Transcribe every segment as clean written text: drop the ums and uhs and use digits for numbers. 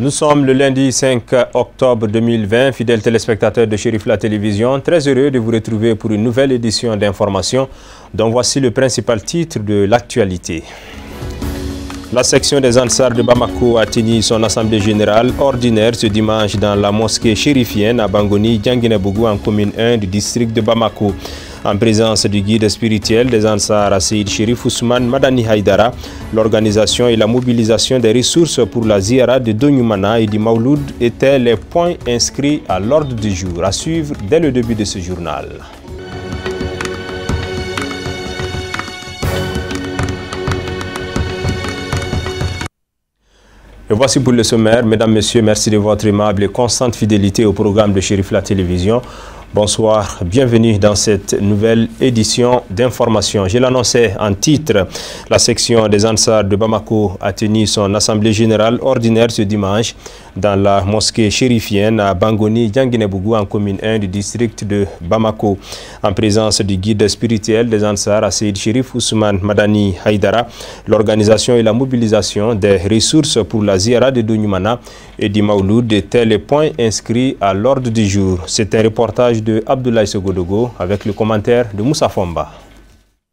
Nous sommes le lundi 5 octobre 2020, fidèles téléspectateurs de Chérif La Télévision, très heureux de vous retrouver pour une nouvelle édition d'information dont voici le principal titre de l'actualité. La section des Ansars de Bamako a tenu son assemblée générale ordinaire ce dimanche dans la mosquée chérifienne à Bangoni, Djanguinebougou en commune 1 du district de Bamako. En présence du guide spirituel des Ansars, Asseïd Chérif Ousmane Madani Haïdara, l'organisation et la mobilisation des ressources pour la Ziyara de Donyumana et du Mauloud étaient les points inscrits à l'ordre du jour. À suivre dès le début de ce journal. Et voici pour le sommaire. Mesdames, Messieurs, merci de votre aimable et constante fidélité au programme de Chérif La Télévision. Bonsoir, bienvenue dans cette nouvelle édition d'information. Je l'annonçais en titre, la section des Ansars de Bamako a tenu son assemblée générale ordinaire ce dimanche dans la mosquée chérifienne à Bangoni, Djanguinebougou en commune 1 du district de Bamako. En présence du guide spirituel des Ansars, Asseïd Chérif Ousmane Madani Haïdara, l'organisation et la mobilisation des ressources pour la Ziyara de Donyumana et du Mauloud étaient les points inscrits à l'ordre du jour. C'est un reportage de Abdoulaye Sogodogo avec le commentaire de Moussa Fomba.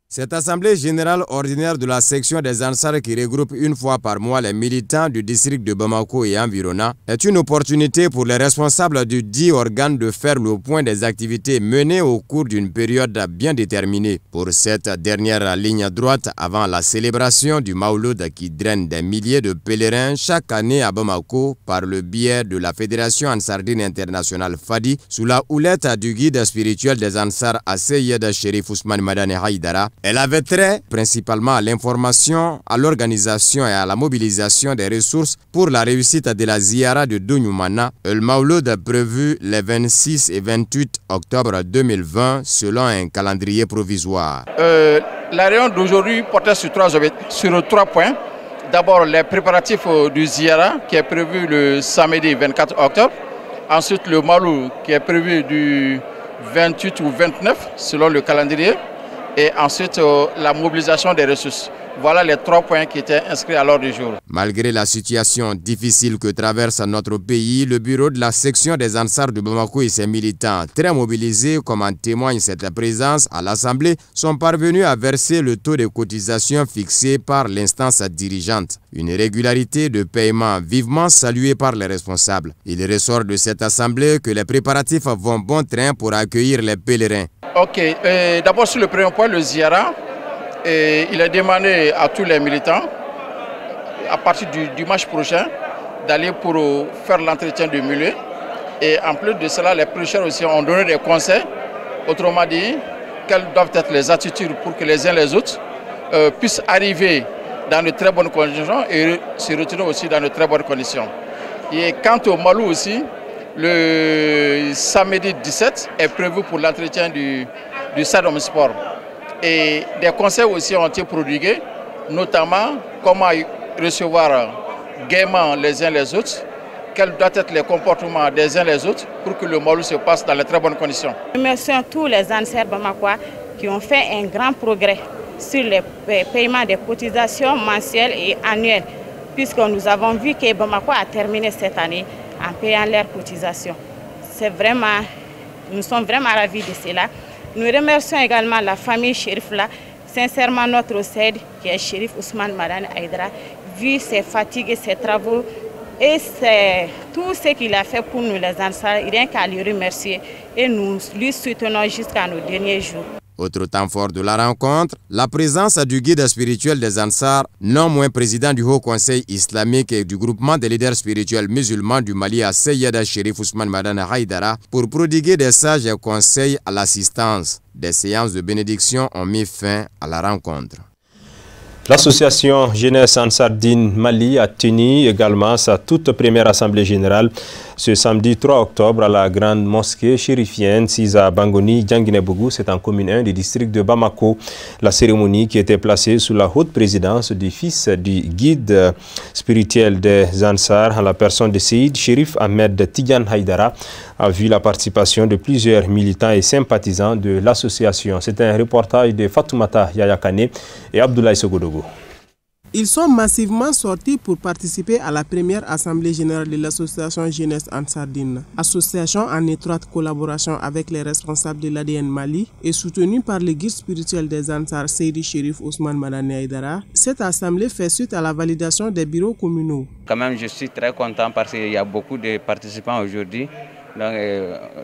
Cette assemblée générale ordinaire de la section des Ansars qui regroupe une fois par mois les militants du district de Bamako et environnants est une opportunité pour les responsables du dit organe de faire le point des activités menées au cours d'une période bien déterminée. Pour cette dernière ligne droite avant la célébration du Mauloud qui draine des milliers de pèlerins chaque année à Bamako par le biais de la Fédération Ansardine Internationale Fadi sous la houlette du guide spirituel des Ansars Asseïd Chérif Ousmane Madani Haïdara. Elle avait trait principalement à l'information, à l'organisation et à la mobilisation des ressources pour la réussite de la Ziyara de Donyumana, le Mauloud prévu les 26 et 28 octobre 2020 selon un calendrier provisoire. La réunion d'aujourd'hui portait sur trois points. D'abord les préparatifs du Ziyara qui est prévu le samedi 24 octobre. Ensuite le Mauloud qui est prévu du 28 ou 29 selon le calendrier. Et ensuite la mobilisation des ressources. Voilà les trois points qui étaient inscrits à l'ordre du jour. Malgré la situation difficile que traverse notre pays, le bureau de la section des Ansars de Bamako et ses militants, très mobilisés comme en témoigne cette présence à l'Assemblée, sont parvenus à verser le taux de cotisation fixé par l'instance dirigeante. Une régularité de paiement vivement saluée par les responsables. Il ressort de cette Assemblée que les préparatifs vont bon train pour accueillir les pèlerins. Ok, d'abord sur le premier point, le Ziyara, il est demandé à tous les militants, à partir du dimanche prochain, d'aller pour faire l'entretien du milieu. Et en plus de cela, les prêcheurs aussi ont donné des conseils, autrement dit, quelles doivent être les attitudes pour que les uns les autres puissent arriver dans de très bonnes conditions et se retirer aussi dans de très bonnes conditions. Et quant au Mauloud aussi, le samedi 17 est prévu pour l'entretien du stade Omnisport. Et des conseils aussi ont été prodigués, notamment comment recevoir gaiement les uns les autres, quels doivent être les comportements des uns les autres pour que le Mauloud se passe dans de très bonnes conditions. Nous remercions tous les Ansars bamakois qui ont fait un grand progrès sur les paiements des cotisations mensuelles et annuelles, puisque nous avons vu que Bamako a terminé cette année en payant leurs cotisations. Nous sommes vraiment ravis de cela. Nous remercions également la famille Chérif là, sincèrement notre Cède qui est Chérif Ousmane Madani Haïdara, vu ses fatigues et ses travaux et tout ce qu'il a fait pour nous les Ansars, rien qu'à lui remercier et nous lui soutenons jusqu'à nos derniers jours. Autre temps fort de la rencontre, la présence du guide spirituel des Ansars, non moins président du Haut Conseil islamique et du groupement des leaders spirituels musulmans du Mali à Asseïd Chérif Ousmane Madani Haïdara pour prodiguer des sages conseils à l'assistance. Des séances de bénédiction ont mis fin à la rencontre. L'association Jeunesse Ansardine Mali a tenu également sa toute première assemblée générale ce samedi 3 octobre à la grande mosquée chérifienne Siza Bangoni, Djanguinebougou, c'est en commune 1 du district de Bamako. La cérémonie qui était placée sous la haute présidence du fils du guide spirituel des Ansars, à la personne de Seyd Chérif Ahmed Tidiane Haïdara, a vu la participation de plusieurs militants et sympathisants de l'association. C'est un reportage de Fatoumata Yayakane et Abdoulaye Sogodogo. Ils sont massivement sortis pour participer à la première assemblée générale de l'association Jeunesse Ansardine, association en étroite collaboration avec les responsables de l'ADN Mali et soutenue par le guide spirituel des Ansar Seydi Chérif Ousmane Madani Aïdara. Cette assemblée fait suite à la validation des bureaux communaux. Quand même, je suis très content parce qu'il y a beaucoup de participants aujourd'hui. Donc,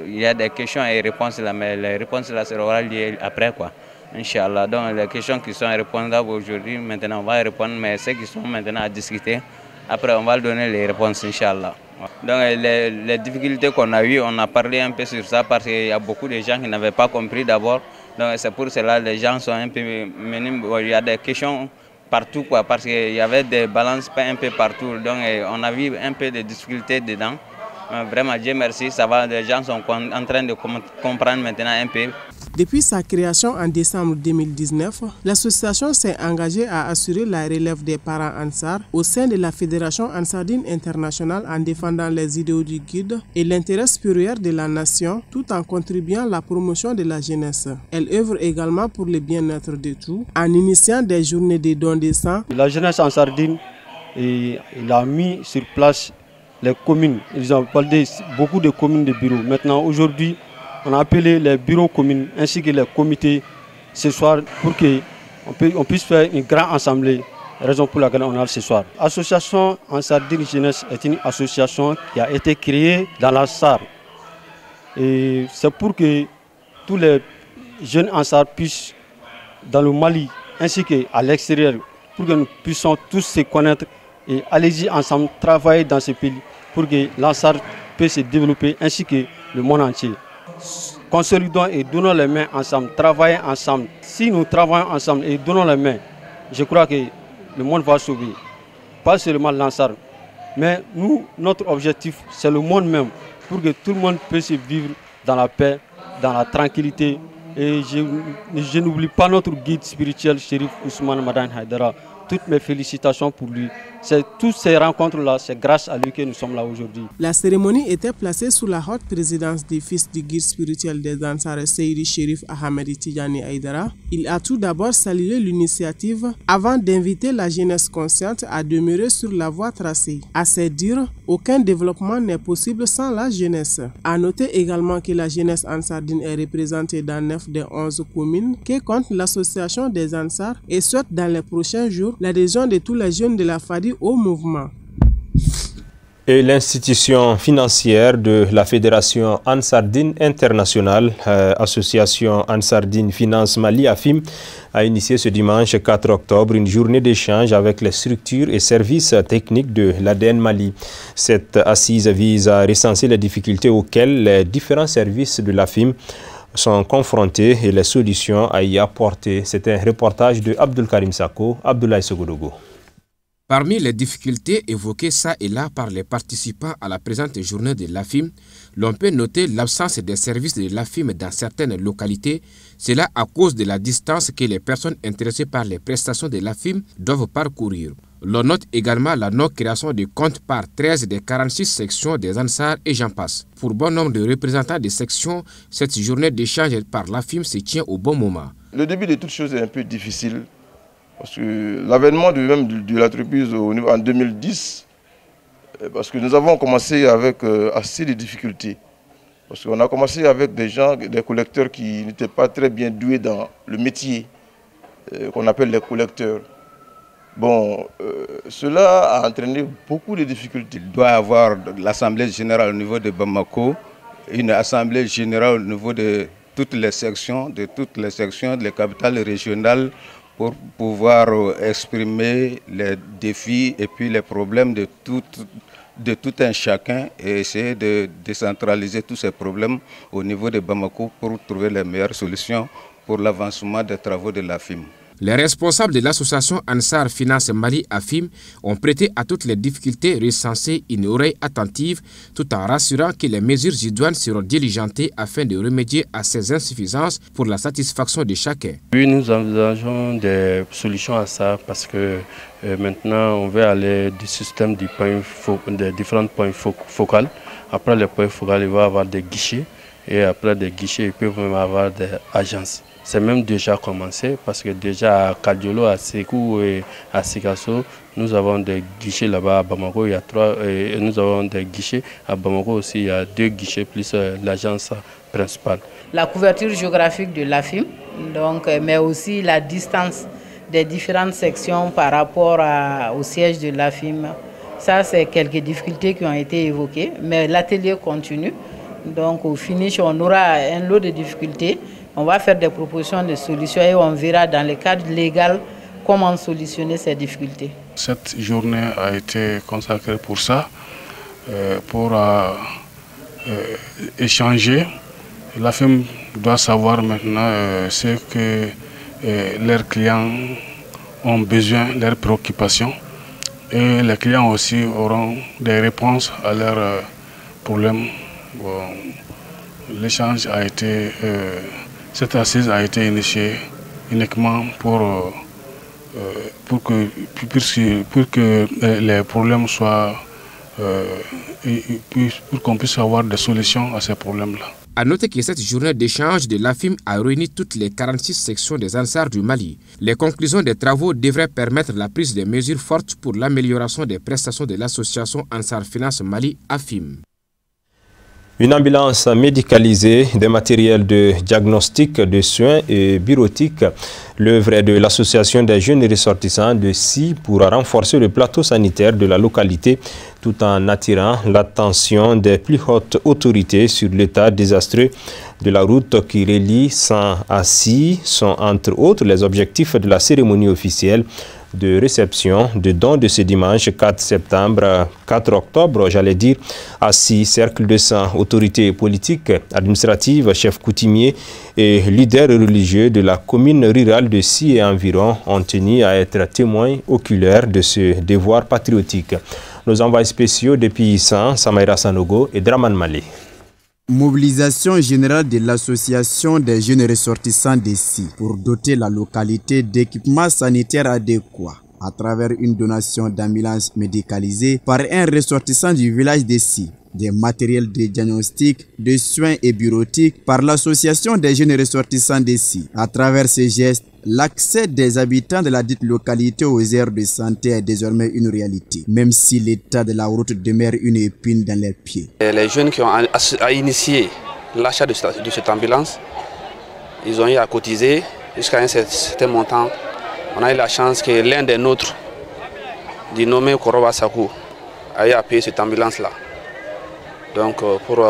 il y a des questions et réponses là, mais les réponses là seront liées après quoi. Inch'Allah. Donc les questions qui sont répondables aujourd'hui, maintenant on va répondre, mais ceux qui sont maintenant à discuter, après on va donner les réponses, Inch'Allah. Donc les difficultés qu'on a eues, on a parlé un peu sur ça parce qu'il y a beaucoup de gens qui n'avaient pas compris d'abord. Donc c'est pour cela que les gens sont un peu menus. Il y a des questions partout quoi, parce qu'il y avait des balances un peu partout. Donc on a vu un peu de difficultés dedans. Vraiment, Dieu merci, ça va, les gens sont en train de comprendre maintenant un peu. Depuis sa création en décembre 2019, l'association s'est engagée à assurer la relève des parents Ansar au sein de la Fédération Ansardine internationale en défendant les idéaux du guide et l'intérêt supérieur de la nation tout en contribuant à la promotion de la jeunesse. Elle œuvre également pour le bien-être de tous en initiant des journées de dons de sang. La jeunesse Ansardine, il a mis sur place les communes. Ils ont parlé beaucoup de communes de bureaux. Maintenant, aujourd'hui, on a appelé les bureaux communes ainsi que les comités ce soir pour qu'on puisse faire une grande assemblée, raison pour laquelle on a ce soir. L'association Ansardine Jeunesse est une association qui a été créée dans la SAR. Et c'est pour que tous les jeunes Ansar puissent, dans le Mali ainsi qu'à l'extérieur, pour que nous puissions tous se connaître et allez-y ensemble travailler dans ce pays pour que l'Ansar puisse se développer ainsi que le monde entier. Consolidons et donnons les mains ensemble, travaillons ensemble. Si nous travaillons ensemble et donnons les mains, je crois que le monde va sauver. Pas seulement l'Ansar, mais nous, notre objectif, c'est le monde même, pour que tout le monde puisse vivre dans la paix, dans la tranquillité. Et je n'oublie pas notre guide spirituel, Chérif Ousmane Madani Aïdara. Toutes mes félicitations pour lui. Toutes ces rencontres-là, c'est grâce à lui que nous sommes là aujourd'hui. La cérémonie était placée sous la haute présidence du fils du guide spirituel des Ansar, Seydi Chérif Ahmed Tidjani Aïdara. Il a tout d'abord salué l'initiative avant d'inviter la jeunesse consciente à demeurer sur la voie tracée. À ses dires, aucun développement n'est possible sans la jeunesse. À noter également que la jeunesse ansardine est représentée dans 9 des 11 communes que compte l'association des Ansar et souhaite dans les prochains jours l'adhésion de tous les jeunes de la FADI au mouvement. Et l'institution financière de la Fédération Ansardine internationale, association Ansardine Finance Mali AFIM, a initié ce dimanche 4 octobre une journée d'échange avec les structures et services techniques de l'ADN Mali. Cette assise vise à recenser les difficultés auxquelles les différents services de l'AFIM sont confrontés et les solutions à y apporter. C'est un reportage de Abdul Karim Sako, Abdoulaye Sogodogo. Parmi les difficultés évoquées ça et là par les participants à la présente journée de l'AFIM, l'on peut noter l'absence des services de l'AFIM dans certaines localités, cela à cause de la distance que les personnes intéressées par les prestations de l'AFIM doivent parcourir. L'on note également la non-création de comptes par 13 des 46 sections des Ansar et j'en passe. Pour bon nombre de représentants des sections, cette journée d'échange par l'AFIM se tient au bon moment. Le début de toute chose est un peu difficile. Parce que l'avènement de l'entreprise en 2010, parce que nous avons commencé avec assez de difficultés. Parce qu'on a commencé avec des gens, des collecteurs qui n'étaient pas très bien doués dans le métier qu'on appelle les collecteurs. Bon, cela a entraîné beaucoup de difficultés. Il doit y avoir l'Assemblée générale au niveau de Bamako, une Assemblée générale au niveau de toutes les sections, des capitales régionales, pour pouvoir exprimer les défis et puis les problèmes de tout un chacun et essayer de décentraliser tous ces problèmes au niveau de Bamako pour trouver les meilleures solutions pour l'avancement des travaux de l'AFIM. Les responsables de l'association Ansar Finance Mali AFIM ont prêté à toutes les difficultés recensées une oreille attentive tout en rassurant que les mesures idoines seront diligentées afin de remédier à ces insuffisances pour la satisfaction de chacun. Oui, nous envisageons des solutions à ça parce que maintenant on veut aller du système des différents points focaux. Après les points focaux, il va y avoir des guichets et après des guichets, il peut même avoir des agences. c'est même déjà commencé parce que déjà à Kadiolo, à Sékou et à Sikasso, nous avons des guichets là-bas à Bamako, il y a 3, et nous avons des guichets à Bamako aussi, il y a 2 guichets plus l'agence principale. La couverture géographique de l'AFIM, donc, mais aussi la distance des différentes sections par rapport au siège de l'AFIM. Ça, c'est quelques difficultés qui ont été évoquées, mais l'atelier continue. Donc au finish, on aura un lot de difficultés. On va faire des propositions de solutions et on verra dans le cadre légal comment solutionner ces difficultés. Cette journée a été consacrée pour ça, pour échanger. L'AFIM doit savoir maintenant ce que leurs clients ont besoin, leurs préoccupations. Et les clients aussi auront des réponses à leurs problèmes. Bon, l'échange a été, cette assise a été initiée uniquement pour que les problèmes soient, pour qu'on puisse avoir des solutions à ces problèmes-là. À noter que cette journée d'échange de l'AFIM a réuni toutes les 46 sections des Ansars du Mali. Les conclusions des travaux devraient permettre la prise de mesures fortes pour l'amélioration des prestations de l'association Ansar Finance Mali AFIM. Une ambulance médicalisée, des matériels de diagnostic, de soins et bureautiques. L'œuvre est de l'association des jeunes ressortissants de SI pour renforcer le plateau sanitaire de la localité tout en attirant l'attention des plus hautes autorités sur l'état désastreux de la route qui relie San à Si. Sont entre autres les objectifs de la cérémonie officielle de réception de dons de ce dimanche 4 octobre, j'allais dire, à 6 cercles de sang, autorités politiques, administratives, chefs coutumiers et leaders religieux de la commune rurale de Si et environ ont tenu à être témoins oculaires de ce devoir patriotique. Nos envois spéciaux depuis Issan, Samaïra Sanogo et Draman Malé. Mobilisation générale de l'association des jeunes ressortissants d'ici pour doter la localité d'équipements sanitaires adéquats à travers une donation d'ambulances médicalisées par un ressortissant du village d'ici, des matériels de diagnostic, de soins et bureautiques par l'association des jeunes ressortissants d'ici. À travers ces gestes, l'accès des habitants de la dite localité aux aires de santé est désormais une réalité, même si l'état de la route demeure une épine dans leurs pieds. Les jeunes qui ont initié l'achat de cette ambulance, ils ont eu à cotiser jusqu'à un certain montant. On a eu la chance que l'un des nôtres, du nommé Koroba Sakou, a eu à payer cette ambulance-là. Donc pour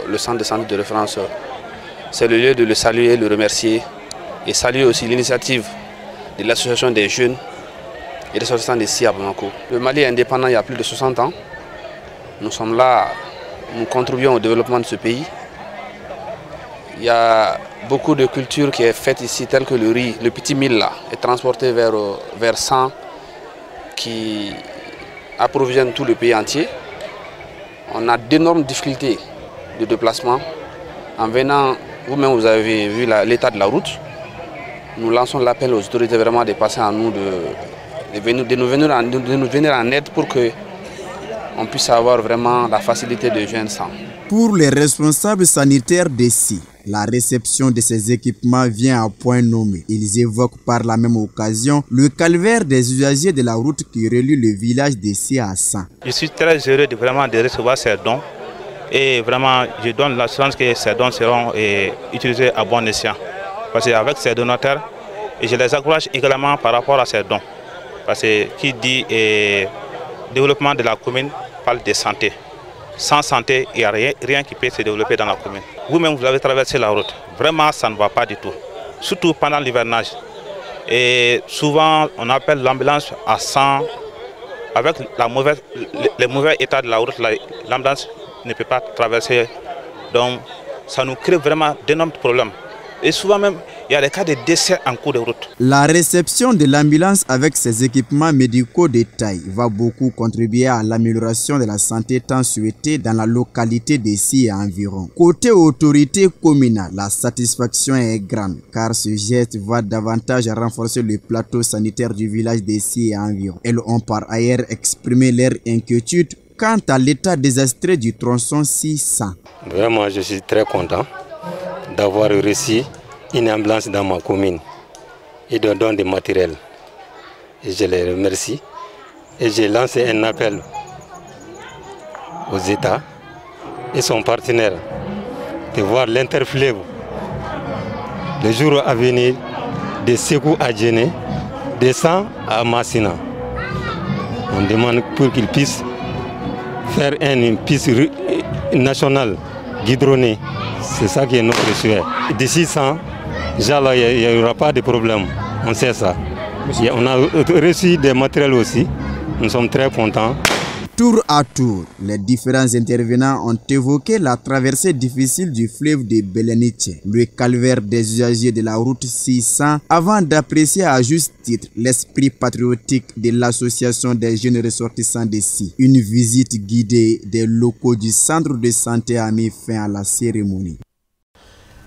le centre de santé de référence, c'est le lieu de le saluer et le remercier. Et saluer aussi l'initiative de l'association des jeunes et des ressortissants d'ici à Bamako. Le Mali est indépendant il y a plus de 60 ans. Nous sommes là, nous contribuons au développement de ce pays. Il y a beaucoup de culture qui est faite ici, telle que le riz, le petit mil là, est transporté vers San, qui approvisionne tout le pays entier. On a d'énormes difficultés de déplacement. En venant, vous-même vous avez vu l'état de la route. Nous lançons l'appel aux autorités vraiment de passer à nous, de nous venir en aide pour qu'on puisse avoir vraiment la facilité de joindre sang. Pour les responsables sanitaires d'ici, la réception de ces équipements vient à point nommé. Ils évoquent par la même occasion le calvaire des usagers de la route qui relie le village d'ici à San. Je suis très heureux de recevoir ces dons et vraiment je donne l'assurance que ces dons seront utilisés à bon escient. Parce qu'avec ces donateurs, et je les encourage également par rapport à ces dons. Parce que qui dit développement de la commune parle de santé. Sans santé, il n'y a rien qui peut se développer dans la commune. Vous-même, vous avez traversé la route. Vraiment, ça ne va pas du tout. Surtout pendant l'hivernage. Et souvent, on appelle l'ambulance à 100. Avec le mauvais état de la route, l'ambulance ne peut pas traverser. Donc, ça nous crée vraiment d'énormes problèmes. Et souvent même, il y a des cas de décès en cours de route. La réception de l'ambulance avec ses équipements médicaux de taille va beaucoup contribuer à l'amélioration de la santé tant souhaitée dans la localité d'ici et environ. Côté autorité communale, la satisfaction est grande car ce geste va davantage renforcer le plateau sanitaire du village d'ici et environ. Elles ont par ailleurs exprimé leur inquiétude quant à l'état désastreux du tronçon 600. Vraiment, je suis très content d'avoir réussi une ambulance dans ma commune et de don de matériel. Et je les remercie. Et j'ai lancé un appel aux États et son partenaire de voir l'interfleuve le jour à venir de Sékou à Djéné, descend à Massina. On demande pour qu'ils puissent faire une piste nationale goudronnée. C'est ça qui est notre souhait. D'ici ça, il n'y aura pas de problème. On sait ça. On a reçu des matériels aussi. Nous sommes très contents. Tour à tour, les différents intervenants ont évoqué la traversée difficile du fleuve de Belenice, le calvaire des usagers de la route 600, avant d'apprécier à juste titre l'esprit patriotique de l'association des jeunes ressortissants d'ici. Une visite guidée des locaux du centre de santé a mis fin à la cérémonie.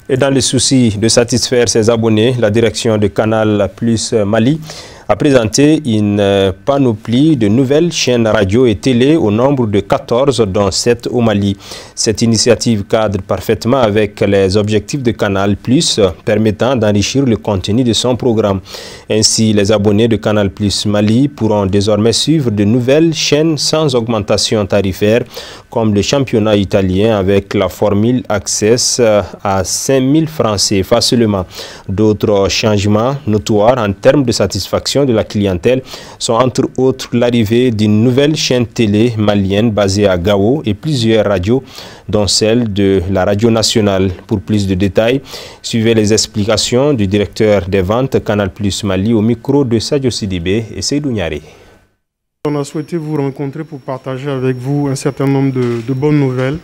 Et dans le souci de satisfaire ses abonnés, la direction de Canal Plus Mali a présenté une panoplie de nouvelles chaînes radio et télé au nombre de 14, dont 7 au Mali. Cette initiative cadre parfaitement avec les objectifs de Canal+, permettant d'enrichir le contenu de son programme. Ainsi, les abonnés de Canal+ Mali pourront désormais suivre de nouvelles chaînes sans augmentation tarifaire, comme le championnat italien avec la formule Access à 5 000 francs CFA seulement. D'autres changements notoires en termes de satisfaction de la clientèle sont entre autres l'arrivée d'une nouvelle chaîne télé malienne basée à Gao et plusieurs radios, dont celle de la radio nationale. Pour plus de détails, suivez les explications du directeur des ventes Canal+ Mali au micro de Sadio Sidibé et Seydou Niaré. On a souhaité vous rencontrer pour partager avec vous un certain nombre de bonnes nouvelles.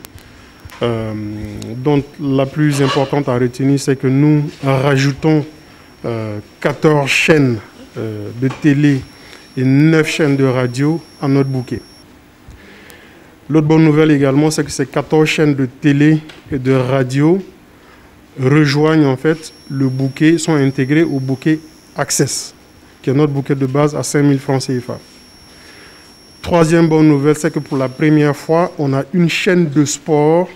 Dont la plus importante à retenir, c'est que nous rajoutons 14 chaînes de télé et 9 chaînes de radio à notre bouquet. L'autre bonne nouvelle également, c'est que ces 14 chaînes de télé et de radio rejoignent en fait le bouquet, sont intégrées au bouquet Access, qui est notre bouquet de base à 5 000 francs CFA. Troisième bonne nouvelle, c'est que pour la première fois, on a une chaîne de sport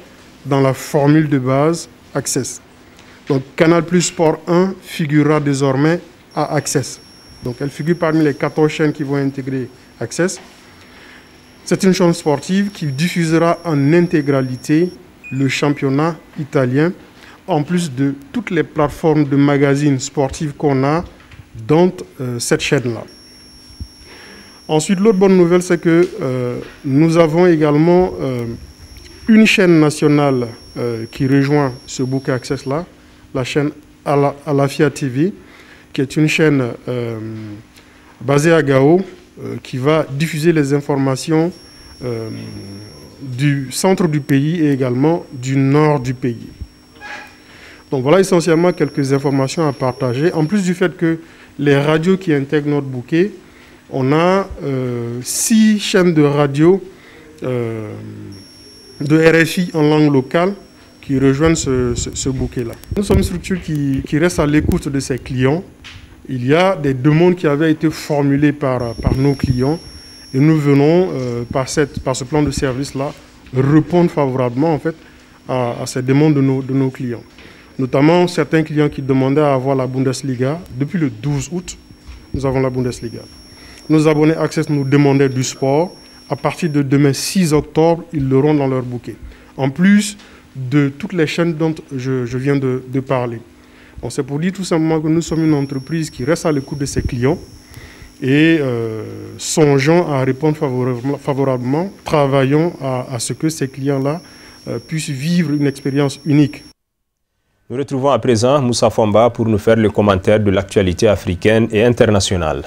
dans la formule de base Access. Donc Canal+ Sport 1 figurera désormais à Access. Donc elle figure parmi les 14 chaînes qui vont intégrer Access. C'est une chaîne sportive qui diffusera en intégralité le championnat italien, en plus de toutes les plateformes de magazines sportifs qu'on a dans cette chaîne-là. Ensuite, l'autre bonne nouvelle, c'est que nous avons également une chaîne nationale qui rejoint ce bouquet Access-là, la chaîne Alafia TV, qui est une chaîne basée à Gao, qui va diffuser les informations du centre du pays et également du nord du pays. Donc voilà essentiellement quelques informations à partager. En plus du fait que les radios qui intègrent notre bouquet, on a 6 chaînes de radio de RFI en langue locale qui rejoignent ce bouquet-là. Nous sommes une structure qui reste à l'écoute de ses clients. Il y a des demandes qui avaient été formulées par nos clients et nous venons, par ce plan de service-là, répondre favorablement en fait, à ces demandes de nos clients. Notamment certains clients qui demandaient à avoir la Bundesliga. Depuis le 12 août, nous avons la Bundesliga. Nos abonnés Access nous demandaient du sport. À partir de demain, 6 octobre, ils l'auront dans leur bouquet. En plus de toutes les chaînes dont je viens de parler. Bon, c'est pour dire tout simplement que nous sommes une entreprise qui reste à l'écoute de ses clients et songeons à répondre favorablement, travaillons à ce que ces clients-là puissent vivre une expérience unique. Nous retrouvons à présent Moussa Fomba pour nous faire le commentaire de l'actualité africaine et internationale.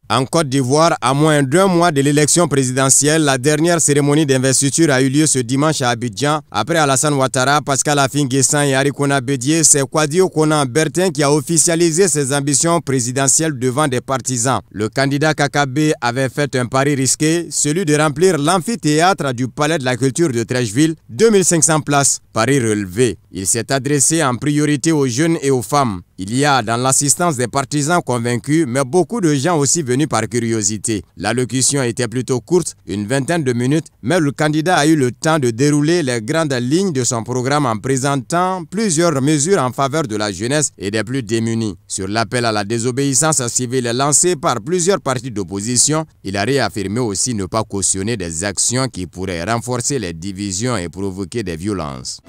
En Côte d'Ivoire, à moins d'1 mois de l'élection présidentielle, la dernière cérémonie d'investiture a eu lieu ce dimanche à Abidjan. Après Alassane Ouattara, Pascal Affi-N'Guessan et Arikona Bédié, c'est Kwadio Konan Bertin qui a officialisé ses ambitions présidentielles devant des partisans. Le candidat Kakabe avait fait un pari risqué, celui de remplir l'amphithéâtre du Palais de la Culture de Treichville, 2500 places, pari relevé. Il s'est adressé en priorité aux jeunes et aux femmes. Il y a dans l'assistance des partisans convaincus, mais beaucoup de gens aussi venus par curiosité. L'allocution était plutôt courte, une vingtaine de minutes, mais le candidat a eu le temps de dérouler les grandes lignes de son programme en présentant plusieurs mesures en faveur de la jeunesse et des plus démunis. Sur l'appel à la désobéissance civile lancé par plusieurs partis d'opposition, il a réaffirmé aussi ne pas cautionner des actions qui pourraient renforcer les divisions et provoquer des violences.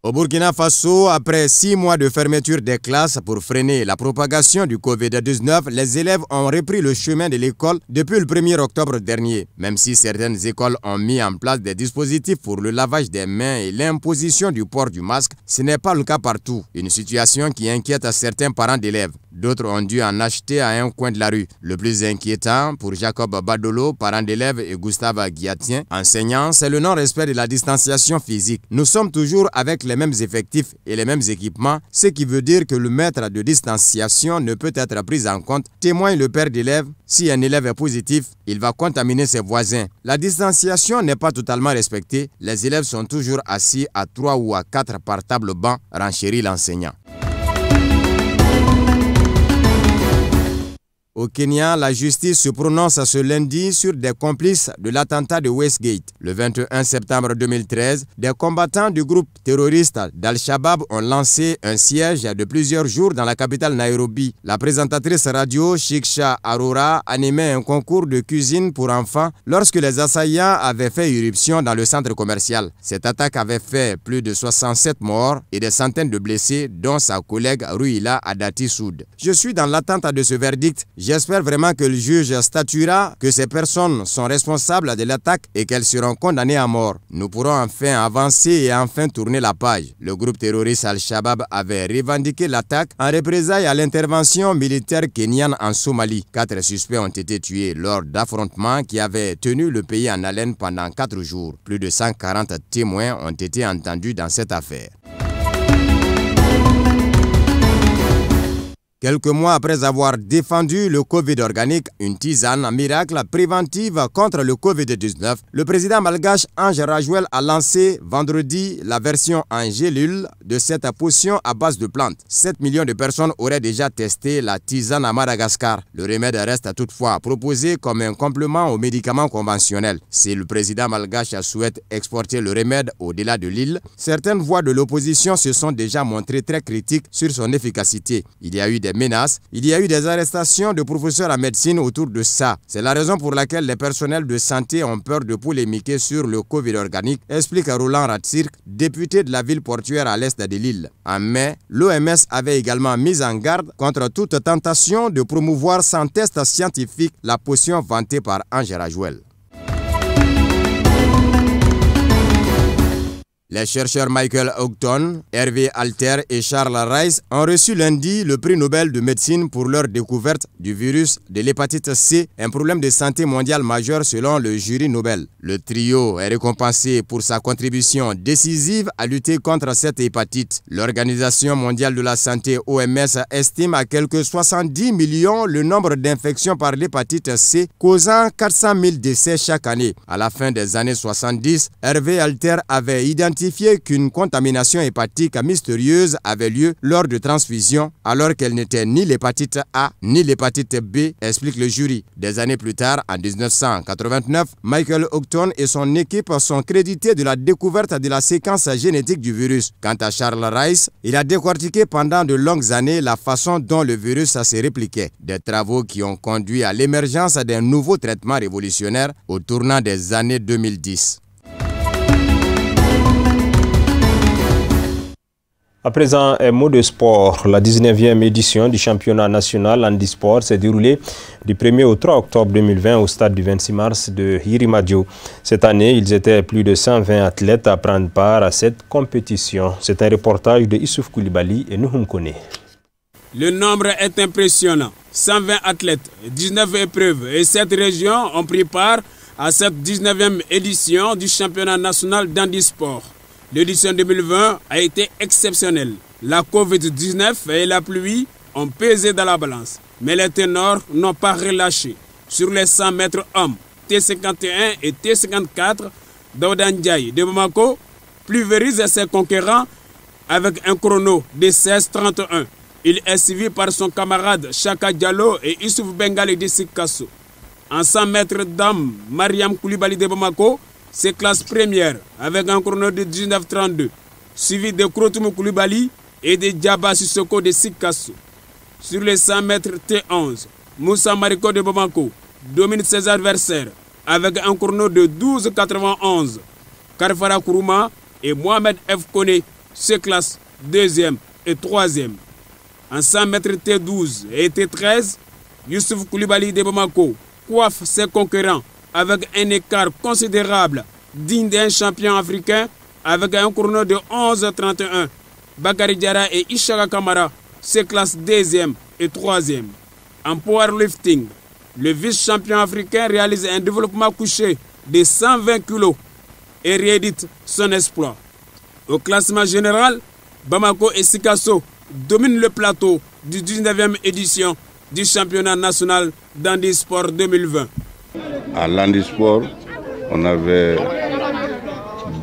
Au Burkina Faso, après 6 mois de fermeture des classes pour freiner la propagation du Covid-19, les élèves ont repris le chemin de l'école depuis le 1er octobre dernier. Même si certaines écoles ont mis en place des dispositifs pour le lavage des mains et l'imposition du port du masque, ce n'est pas le cas partout. Une situation qui inquiète certains parents d'élèves. D'autres ont dû en acheter à un coin de la rue. Le plus inquiétant pour Jacob Badolo, parent d'élèves, et Gustave Guiatien, enseignant, c'est le non-respect de la distanciation physique. Nous sommes toujours avec les mêmes effectifs et les mêmes équipements, ce qui veut dire que le mètre de distanciation ne peut être pris en compte, témoigne le père d'élève. Si un élève est positif, il va contaminer ses voisins. La distanciation n'est pas totalement respectée. Les élèves sont toujours assis à 3 ou à 4 par table banc, renchérit l'enseignant. Au Kenya, la justice se prononce ce lundi sur des complices de l'attentat de Westgate. Le 21 septembre 2013, des combattants du groupe terroriste d'Al-Shabaab ont lancé un siège de plusieurs jours dans la capitale Nairobi. La présentatrice radio Shiksha Arora animait un concours de cuisine pour enfants lorsque les assaillants avaient fait irruption dans le centre commercial. Cette attaque avait fait plus de 67 morts et des centaines de blessés, dont sa collègue Ruila Adati Soud. Je suis dans l'attente de ce verdict. J'espère vraiment que le juge statuera que ces personnes sont responsables de l'attaque et qu'elles seront condamnées à mort. Nous pourrons enfin avancer et enfin tourner la page. Le groupe terroriste Al-Shabaab avait revendiqué l'attaque en représailles à l'intervention militaire kenyane en Somalie. 4 suspects ont été tués lors d'affrontements qui avaient tenu le pays en haleine pendant 4 jours. Plus de 140 témoins ont été entendus dans cette affaire. Quelques mois après avoir défendu le Covid organique, une tisane miracle préventive contre le Covid-19, le président malgache Ange Rajouel a lancé vendredi la version en gélule de cette potion à base de plantes. 7 millions de personnes auraient déjà testé la tisane à Madagascar. Le remède reste toutefois proposé comme un complément aux médicaments conventionnels. Si le président malgache souhaite exporter le remède au-delà de l'île, certaines voix de l'opposition se sont déjà montrées très critiques sur son efficacité. Il y a eu des menaces, il y a eu des arrestations de professeurs en médecine autour de ça. C'est la raison pour laquelle les personnels de santé ont peur de polémiquer sur le Covid organique, explique Roland Ratsirk, député de la ville portuaire à l'est de l'île. En mai, l'OMS avait également mis en garde contre toute tentation de promouvoir sans test scientifique la potion vantée par Ange Rajouel. Les chercheurs Michael Houghton, Hervé Alter et Charles Rice ont reçu lundi le prix Nobel de médecine pour leur découverte du virus de l'hépatite C, un problème de santé mondiale majeur selon le jury Nobel. Le trio est récompensé pour sa contribution décisive à lutter contre cette hépatite. L'Organisation mondiale de la santé OMS estime à quelque 70 millions le nombre d'infections par l'hépatite C, causant 400 000 décès chaque année. À la fin des années 70, Hervé Alter avait identifié qu'une contamination hépatique mystérieuse avait lieu lors de transfusion, alors qu'elle n'était ni l'hépatite A ni l'hépatite B, explique le jury. Des années plus tard, en 1989, Michael Houghton et son équipe sont crédités de la découverte de la séquence génétique du virus. Quant à Charles Rice, il a décortiqué pendant de longues années la façon dont le virus se répliquait. Des travaux qui ont conduit à l'émergence d'un nouveau traitement révolutionnaire au tournant des années 2010. À présent, un mot de sport. La 19e édition du championnat national handisport s'est déroulée du 1er au 3 octobre 2020 au stade du 26 mars de Hirimadio. Cette année, ils étaient plus de 120 athlètes à prendre part à cette compétition. C'est un reportage de Issouf Koulibaly et Nouhoum Kone. Le nombre est impressionnant. 120 athlètes, 19 épreuves et 7 régions ont pris part à cette 19e édition du championnat national d'handisport. L'édition 2020 a été exceptionnelle. La Covid-19 et la pluie ont pesé dans la balance. Mais les ténors n'ont pas relâché. Sur les 100 mètres hommes, T51 et T54, Daouda Ndiaye de Bamako pulvérise ses concurrents avec un chrono de 16:31. Il est suivi par son camarade Chaka Diallo et Issouf Bengali de Sikasso. En 100 mètres dames, Mariam Koulibaly de Bamako se classe première avec un chrono de 19:32, suivi de Krotoumou Koulibaly et de Diaba Sissoko de Sikasso. Sur les 100 mètres T11, Moussa Mariko de Bamako domine ses adversaires avec un chrono de 12:91. Karfara Kourouma et Mohamed F. Kone se classent 2e et 3e. En 100 mètres T12 et T13, Youssouf Koulibaly de Bamako coiffe ses concurrents avec un écart considérable digne d'un champion africain avec un chrono de 11:31. Bakary Diarra et Ishaka Kamara se classent 2e et 3e. En powerlifting, le vice-champion africain réalise un développement couché de 120 kg et réédite son exploit. Au classement général, Bamako et Sikasso dominent le plateau du 19e édition du championnat national d'handisport 2020. À l'handisport, on avait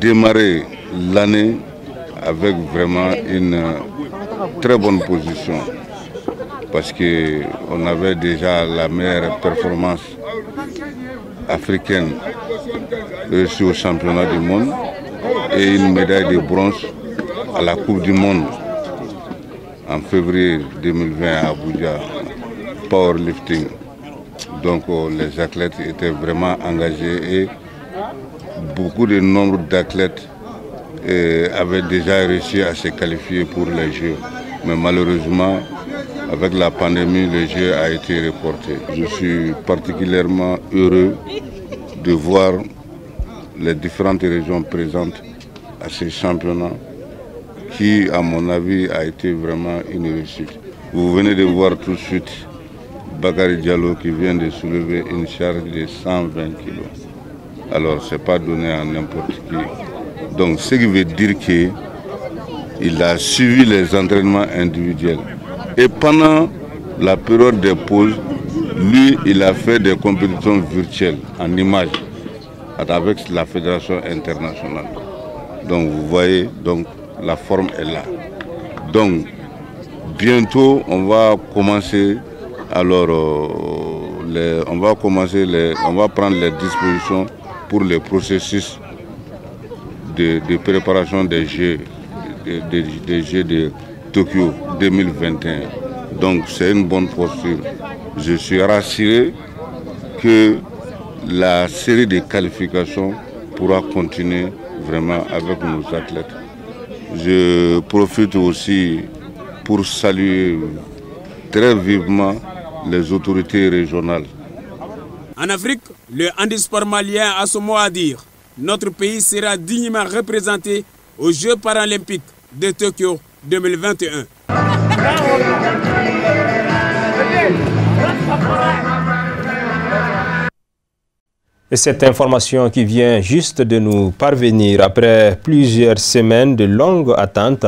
démarré l'année avec vraiment une très bonne position parce qu'on avait déjà la meilleure performance africaine réussie au championnat du monde et une médaille de bronze à la Coupe du Monde en février 2020 à Abuja, powerlifting. Donc les athlètes étaient vraiment engagés et beaucoup de nombre d'athlètes avaient déjà réussi à se qualifier pour les Jeux. Mais malheureusement, avec la pandémie, le jeu a été reporté. Je suis particulièrement heureux de voir les différentes régions présentes à ces championnats qui, à mon avis, a été vraiment une réussite. Vous venez de voir tout de suite Bakary Diallo qui vient de soulever une charge de 120 kg. Alors, ce n'est pas donné à n'importe qui. Donc, ce qui veut dire qu'il a suivi les entraînements individuels. Et pendant la période des pauses, lui, il a fait des compétitions virtuelles en images avec la Fédération internationale. Donc, vous voyez, donc, la forme est là. Donc, bientôt, on va commencer, alors, on va prendre les dispositions pour le processus de préparation des Jeux, des Jeux de Tokyo 2021. Donc, c'est une bonne posture. Je suis rassuré que la série de qualifications pourra continuer vraiment avec nos athlètes. Je profite aussi pour saluer très vivement les autorités régionales. En Afrique, le handisport malien a son mot à dire. Notre pays sera dignement représenté aux Jeux paralympiques de Tokyo 2021. Et cette information qui vient juste de nous parvenir après plusieurs semaines de longue attente,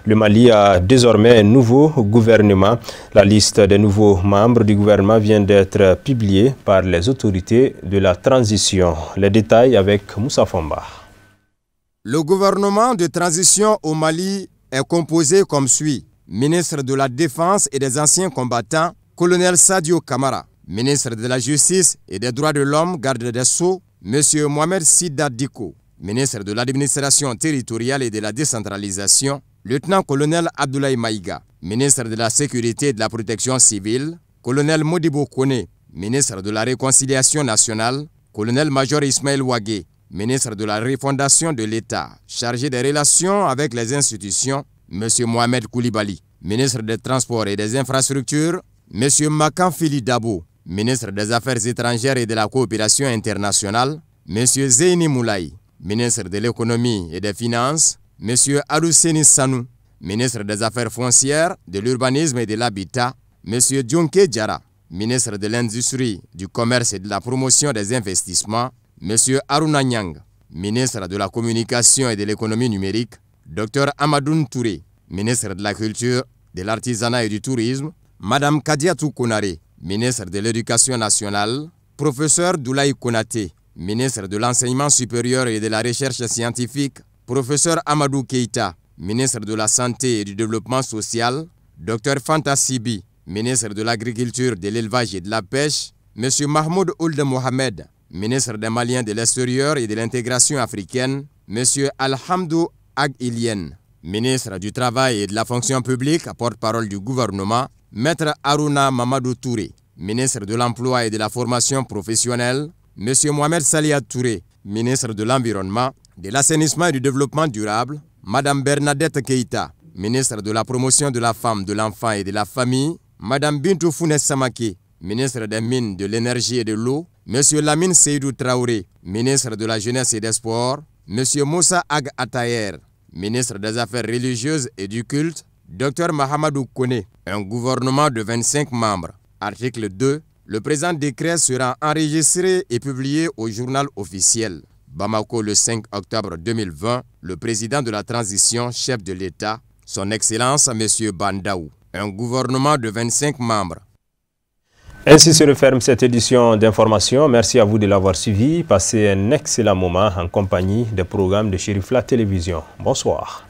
le Mali a désormais un nouveau gouvernement. La liste des nouveaux membres du gouvernement vient d'être publiée par les autorités de la transition. Les détails avec Moussa Fomba. Le gouvernement de transition au Mali est composé comme suit. Ministre de la Défense et des Anciens Combattants, colonel Sadio Kamara. Ministre de la Justice et des Droits de l'Homme, garde des Sceaux, M. Mohamed Sida Diko. Ministre de l'Administration territoriale et de la décentralisation, lieutenant-colonel Abdoulaye Maïga. Ministre de la Sécurité et de la Protection civile, colonel Modibo Kone. Ministre de la Réconciliation nationale, colonel-major Ismaël Ouagé. Ministre de la Refondation de l'État, chargé des relations avec les institutions, M. Mohamed Koulibaly. Ministre des Transports et des Infrastructures, M. Makan Fili Dabo. Ministre des Affaires étrangères et de la coopération internationale, M. Zeyni Moulaye. Ministre de l'Économie et des Finances, M. Arousseni Sanou. Ministre des Affaires foncières, de l'Urbanisme et de l'Habitat, M. Djonké Diarra. Ministre de l'Industrie, du Commerce et de la Promotion des Investissements, M. Aruna Nyang. Ministre de la Communication et de l'Économie numérique, Dr Amadoun Touré. Ministre de la Culture, de l'Artisanat et du Tourisme, Madame Kadiatou Konaré. Ministre de l'Éducation nationale, Professeur Doulaye Konaté. Ministre de l'Enseignement supérieur et de la Recherche scientifique, Professeur Amadou Keïta. ministre de la Santé et du Développement social, Dr Fanta Sibi, ministre de l'Agriculture, de l'Élevage et de la Pêche, M. Mahmoud Ould Mohamed, ministre des Maliens de l'extérieur et de l'intégration africaine, M. Alhamdou Ag Ilien, ministre du Travail et de la Fonction publique, porte-parole du gouvernement, Maître Aruna Mamadou Touré, ministre de l'Emploi et de la Formation professionnelle, M. Mohamed Salia Touré, ministre de l'Environnement, de l'Assainissement et du Développement durable, Mme Bernadette Keïta, ministre de la Promotion de la Femme, de l'Enfant et de la Famille, Mme Bintou Founes Samake, ministre des Mines, de l'Énergie et de l'Eau, M. Lamine Seydou Traoré, ministre de la Jeunesse et des Sports, M. Moussa Ag Atayer, ministre des Affaires religieuses et du culte, Dr Mahamadou Kone, un gouvernement de 25 membres. Article 2. Le présent décret sera enregistré et publié au journal officiel. Bamako le 5 octobre 2020, le président de la transition, chef de l'État, son Excellence M. Bandaou, un gouvernement de 25 membres. Ainsi se referme cette édition d'information. Merci à vous de l'avoir suivi. Passez un excellent moment en compagnie des programmes de Chérif La Télévision. Bonsoir.